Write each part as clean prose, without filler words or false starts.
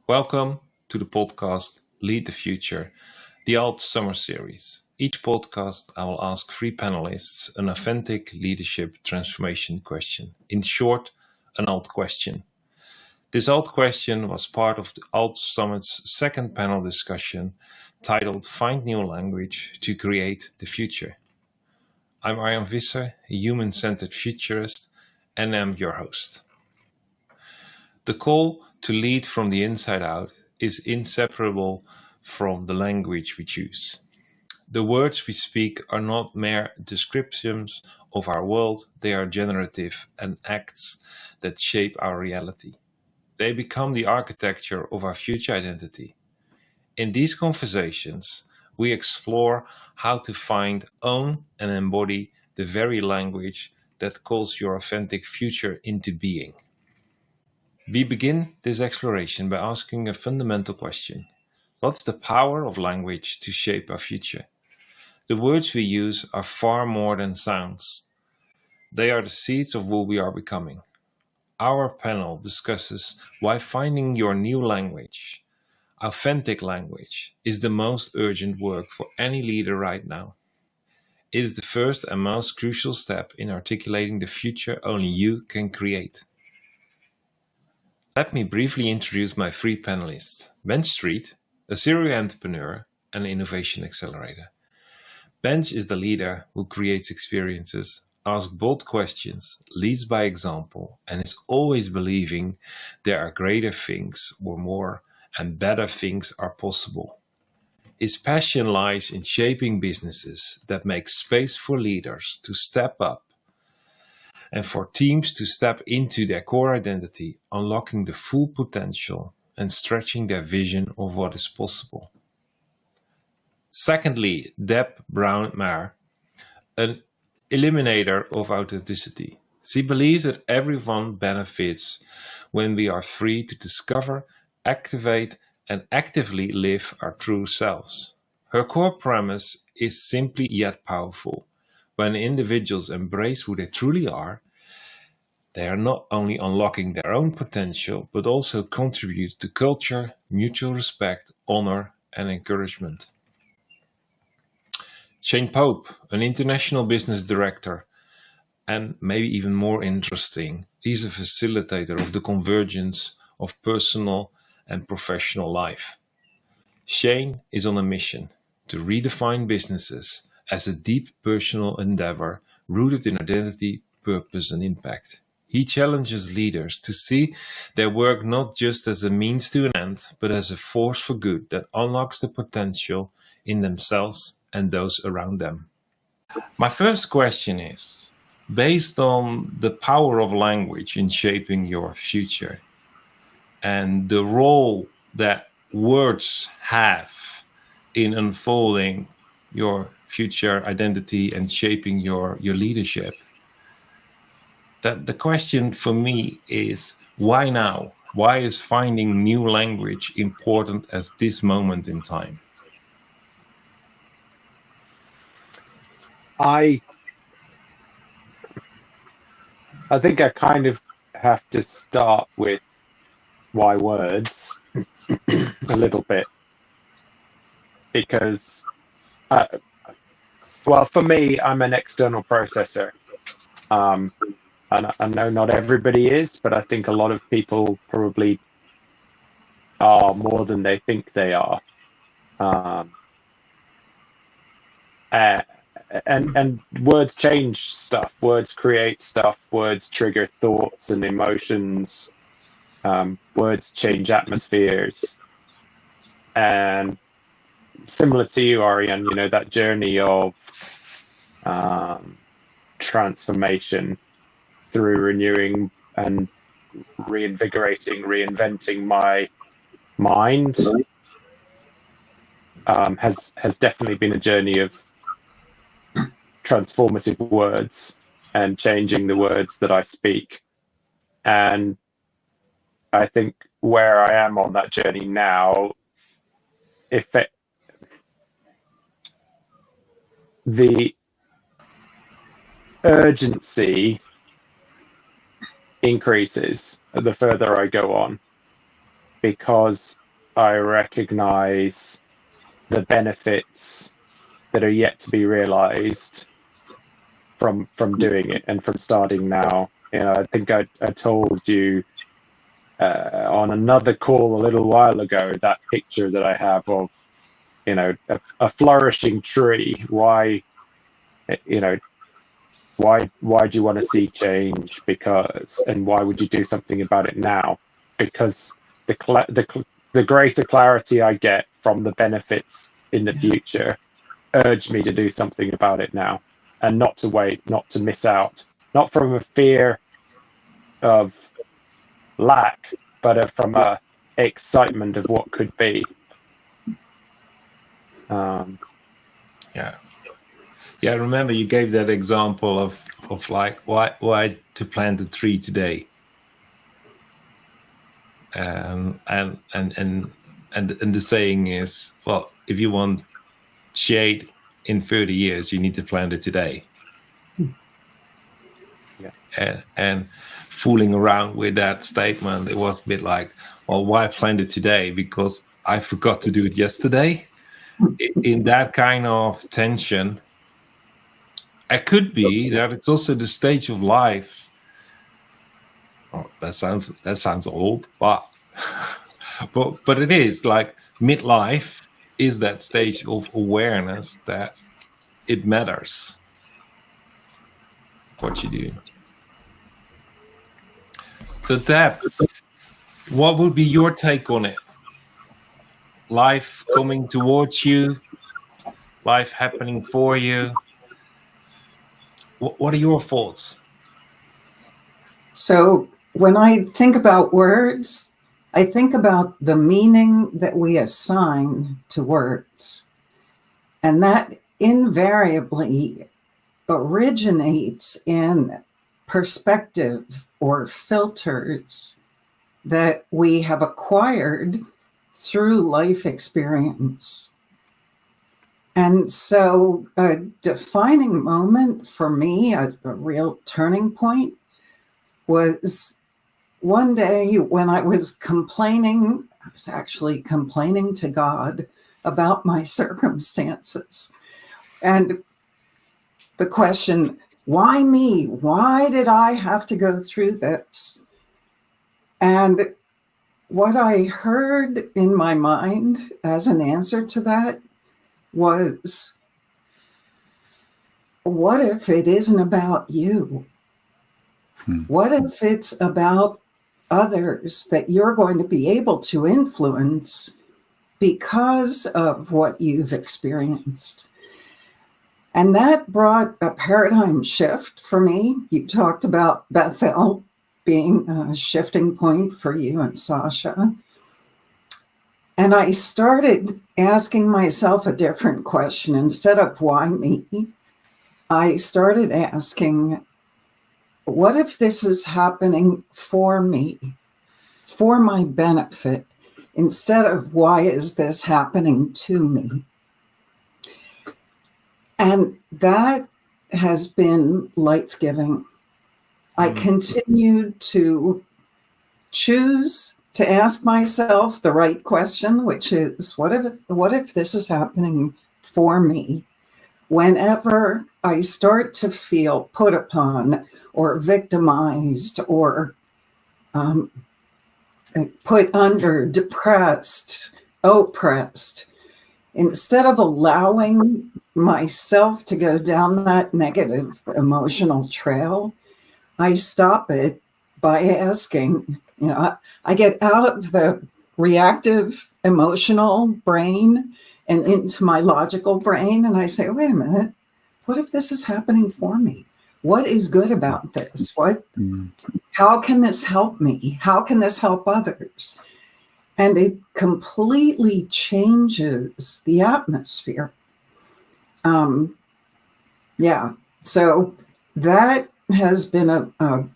Welcome to the podcast Lead the Future, the Alt Summer Series. Each podcast, I will ask 3 panelists an authentic leadership transformation question. In short, an Alt question. This Alt question was part of the Alt Summit's second panel discussion titled Find New Language to Create the Future. I'm Arjan Visser, a human-centered futurist, and I'm your host. The call to lead from the inside out is inseparable from the language we choose. The words we speak are not mere descriptions of our world, they are generative and acts that shape our reality. They become the architecture of our future identity. In these conversations, we explore how to find, own, and embody the very language that calls your authentic future into being. We begin this exploration by asking a fundamental question. What's the power of language to shape our future? The words we use are far more than sounds. They are the seeds of who we are becoming. Our panel discusses why finding your new language, authentic language, is the most urgent work for any leader right now. It is the first and most crucial step in articulating the future only you can create. Let me briefly introduce my 3 panelists. Benj Street, a serial entrepreneur and innovation accelerator. Benj is the leader who creates experiences, asks bold questions, leads by example, and is always believing there are greater things or more and better things are possible. His passion lies in shaping businesses that make space for leaders to step up and for teams to step into their core identity, unlocking the full potential and stretching their vision of what is possible. Secondly, Deb Brown Maher, an eliminator of authenticity. She believes that everyone benefits when we are free to discover, activate, and actively live our true selves. Her core premise is simply yet powerful. When individuals embrace who they truly are, they are not only unlocking their own potential, but also contribute to culture, mutual respect, honor, and encouragement. Shane Pope, an international business director, and maybe even more interesting, he's a facilitator of the convergence of personal and professional life. Shane is on a mission to redefine businesses as a deep personal endeavor rooted in identity, purpose, and impact. He challenges leaders to see their work not just as a means to an end, but as a force for good that unlocks the potential in themselves and those around them. My first question is, based on the power of language in shaping your future and the role that words have in unfolding your future identity and shaping your leadership, that the question for me is, why now? Why is finding new language important at this moment in time? I think I kind of have to start with why words a little bit, because for me, I'm an external processor, and I know not everybody is, but I think a lot of people probably are more than they think they are. And words change stuff, words create stuff, words trigger thoughts and emotions, words change atmospheres. And similar to you, Arjan, you know, that journey of transformation through renewing and reinventing my mind has definitely been a journey of transformative words and changing the words that I speak. And I think where I am on that journey now, the urgency increases the further I go on, because I recognize the benefits that are yet to be realized from doing it and from starting now. You know, I think I told you on another call a little while ago that picture that I have of, you know, a flourishing tree. Why, you know, why do you want to see change? Because, and why would you do something about it now? Because the greater clarity I get from the benefits in the future urge me to do something about it now, and not to wait, not to miss out, not from a fear of lack, but from a excitement of what could be. Yeah, remember you gave that example of like why to plant a tree today. And the saying is, well, if you want shade in 30 years, you need to plant it today. Yeah. And fooling around with that statement, it was a bit like, well, why plant it today? Because I forgot to do it yesterday. In that kind of tension, it could be that it's also the stage of life. Oh, that sounds old, but it is like midlife is that stage of awareness that it matters what you do. So Deb, what would be your take on it? Life coming towards you, life happening for you. What are your thoughts? So when I think about words, I think about the meaning that we assign to words. And that invariably originates in perspective or filters that we have acquired through life experience. And so a defining moment for me, a real turning point, was one day when I was actually complaining to God about my circumstances. And the question, why me? Why did I have to go through this? And what I heard in my mind as an answer to that was, what if it isn't about you? What if it's about others that you're going to be able to influence because of what you've experienced? And that brought a paradigm shift for me. You talked about Bethel being a shifting point for you and Sasha. And I started asking myself a different question. Instead of why me, I started asking, what if this is happening for me, for my benefit, instead of why is this happening to me? And that has been life-giving. I continued to choose to ask myself the right question, which is, what if this is happening for me? Whenever I start to feel put upon or victimized or put under, depressed, oppressed, instead of allowing myself to go down that negative emotional trail, I stop it by asking, I get out of the reactive emotional brain and into my logical brain, and I say, wait a minute, what if this is happening for me? What is good about this? How can this help me? How can this help others? And it completely changes the atmosphere. So that has been a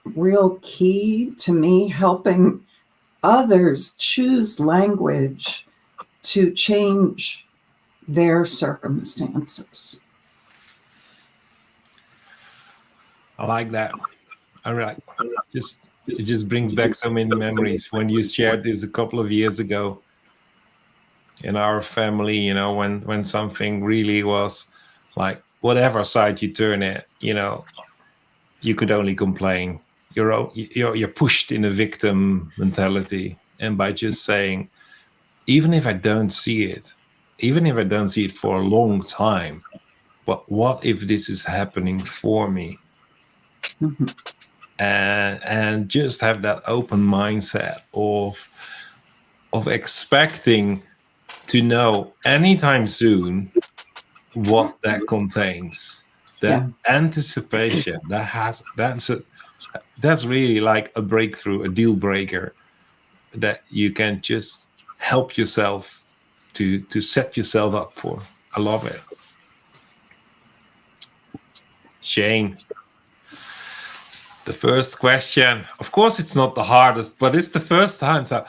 real key to me, helping others choose language to change their circumstances. I like that. It just brings back so many memories when you shared this a couple of years ago in our family, you know, when something really was like, whatever side you turn it, you know, you could only complain. You're pushed in a victim mentality. And by just saying, even if I don't see it for a long time, but what if this is happening for me? Mm-hmm. And just have that open mindset of expecting to know anytime soon what that contains. That anticipation, that's really like a breakthrough, a deal breaker, that you can just help yourself to set yourself up for. I love it. Shane, the first question, of course it's not the hardest, but it's the first time, so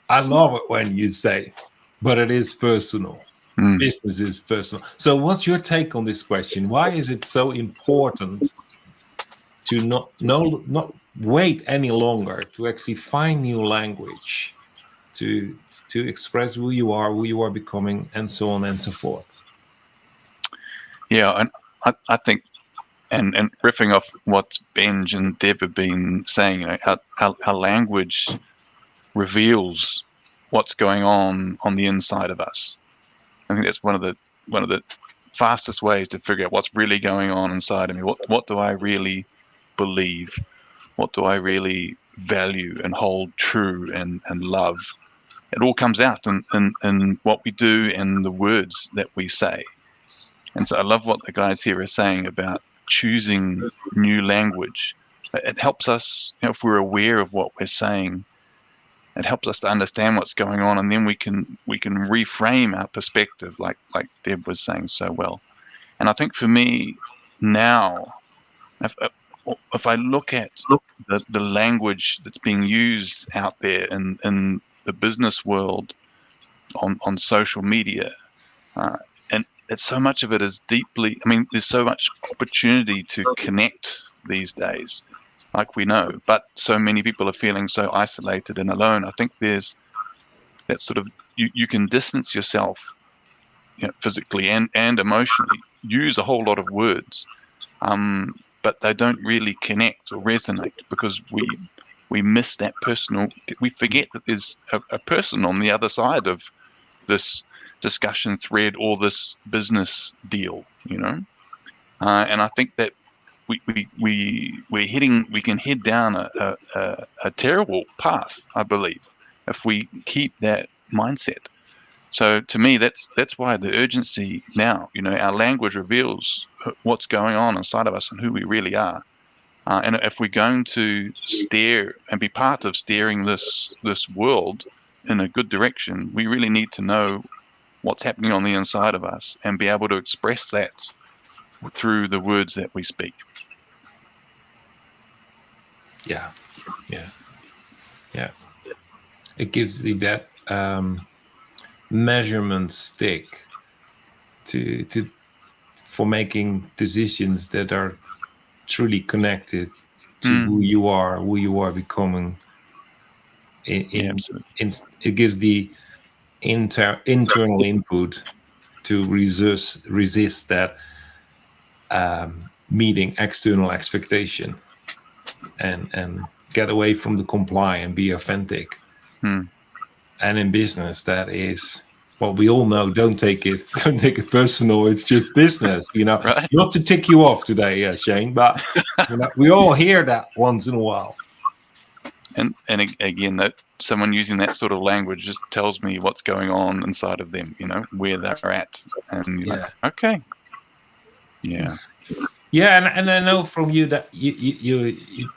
I love it when you say, but it is personal. Business is personal. So what's your take on this question? Why is it so important to not wait any longer to actually find new language to express who you are becoming, and so on and so forth? Yeah, and I think, and riffing off what Benj and Deb have been saying, you know, how language reveals what's going on the inside of us. I think that's one of the fastest ways to figure out what's really going on inside of me. What do I really believe? What do I really value and hold true and love? It all comes out in what we do and the words that we say. And so I love what the guys here are saying about choosing new language. It helps us, you know, if we're aware of what we're saying, it helps us to understand what's going on, and then we can reframe our perspective, like Deb was saying so well. And I think for me now, if I look at the language that's being used out there in the business world, on social media, and it's so much of it is deeply, I mean, there's so much opportunity to connect these days, like we know, but so many people are feeling so isolated and alone. I think there's that sort of, you can distance yourself, you know, physically and emotionally, use a whole lot of words, but they don't really connect or resonate because we miss that personal, we forget that there's a person on the other side of this discussion thread or this business deal, you know. And I think that we can head down a terrible path, I believe, if we keep that mindset. So to me, that's why the urgency now, you know, our language reveals what's going on inside of us and who we really are. And if we're going to steer and be part of steering this world in a good direction, we really need to know what's happening on the inside of us and be able to express that through the words that we speak. Yeah. It gives you that measurement stick for making decisions that are truly connected to who you are becoming. It gives the internal input to resist that meeting external expectation and get away from the comply and be authentic. And in business, that is, well, we all know, don't take it personal. It's just business, you know. Right. Not to tick you off today, Shane, but you know, we all hear that once in a while. And again, that someone using that sort of language just tells me what's going on inside of them, you know, where they're at, and you're like, okay, yeah, and I know from you that you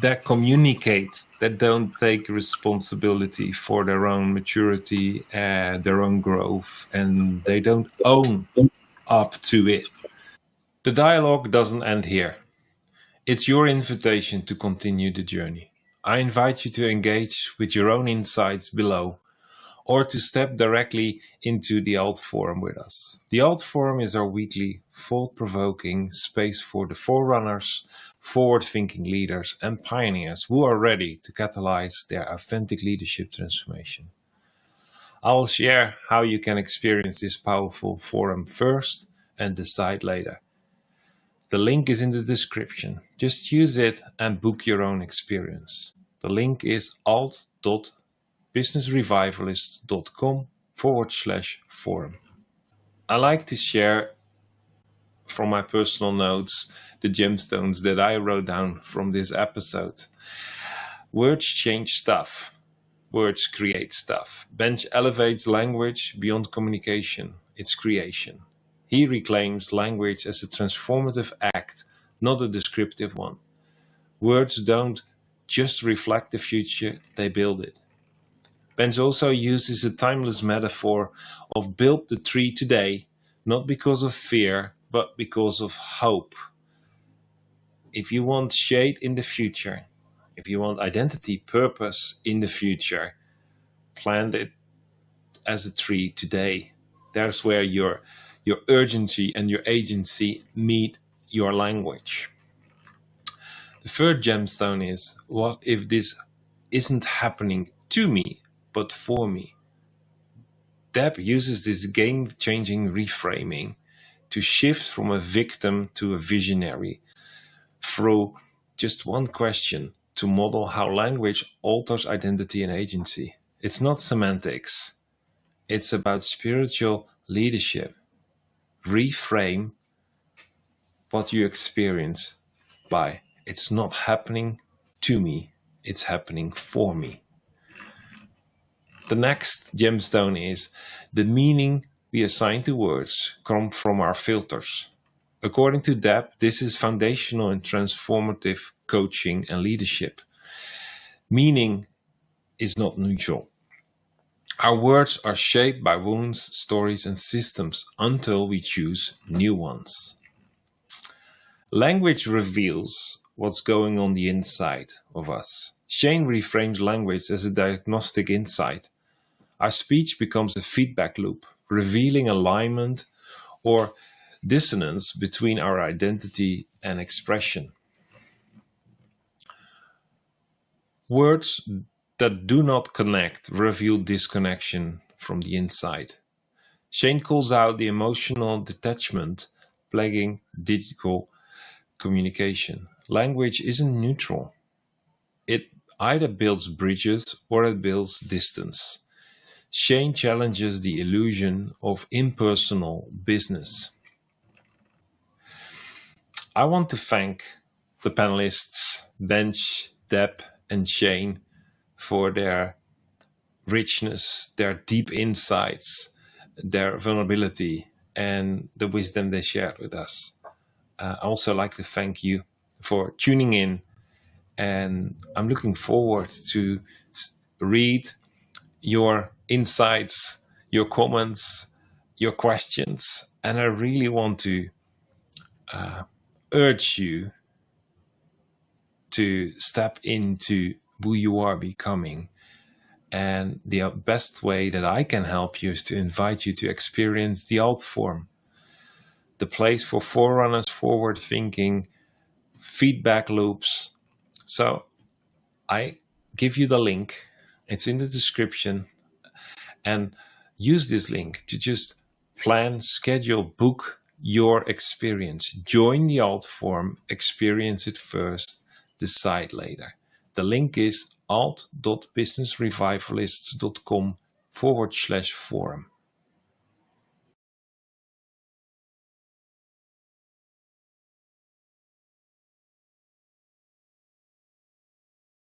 that communicates, that don't take responsibility for their own maturity, their own growth, and they don't own up to it. The dialogue doesn't end here. It's your invitation to continue the journey. I invite you to engage with your own insights below, or to step directly into the Alt Forum with us. The Alt Forum is our weekly, thought-provoking space for the forerunners, forward-thinking leaders and pioneers who are ready to catalyze their authentic leadership transformation. I will share how you can experience this powerful forum first and decide later. The link is in the description. Just use it and book your own experience. The link is alt.businessrevivalist.com/forum. I like to share from my personal notes the gemstones that I wrote down from this episode. Words change stuff. Words create stuff. Benj elevates language beyond communication, its creation. He reclaims language as a transformative act, not a descriptive one. Words don't just reflect the future, they build it. Benj also uses a timeless metaphor of build the tree today, not because of fear, but because of hope. If you want shade in the future, if you want identity, purpose in the future, plant it as a tree today. There's where your urgency and your agency meet your language. The third gemstone is, what if this isn't happening to me, but for me? Deb uses this game-changing reframing to shift from a victim to a visionary through just one question to model how language alters identity and agency. It's not semantics. It's about spiritual leadership. Reframe what you experience by, it's not happening to me, it's happening for me. The next gemstone is, the meaning we assign to words come from our filters. According to Deb, this is foundational in transformative coaching and leadership. Meaning is not neutral. Our words are shaped by wounds, stories, and systems until we choose new ones. Language reveals what's going on the inside of us. Shane reframes language as a diagnostic insight. Our speech becomes a feedback loop, revealing alignment or dissonance between our identity and expression. Words that do not connect reveal disconnection from the inside. Shane calls out the emotional detachment plaguing digital communication. Language isn't neutral. It either builds bridges or it builds distance. Shane challenges the illusion of impersonal business. I want to thank the panelists, Benj, Deb, and Shane, for their richness, their deep insights, their vulnerability, and the wisdom they shared with us. I also like to thank you for tuning in, and I'm looking forward to read your insights, your comments, your questions, and I really want to urge you to step into who you are becoming. And the best way that I can help you is to invite you to experience the Alt Forum, the place for forerunners, forward thinking, feedback loops. So I give you the link. It's in the description. And use this link to just plan, schedule, book your experience. Join the Alt Forum, experience it first, decide later. The link is alt.businessrevivalists.com/forum.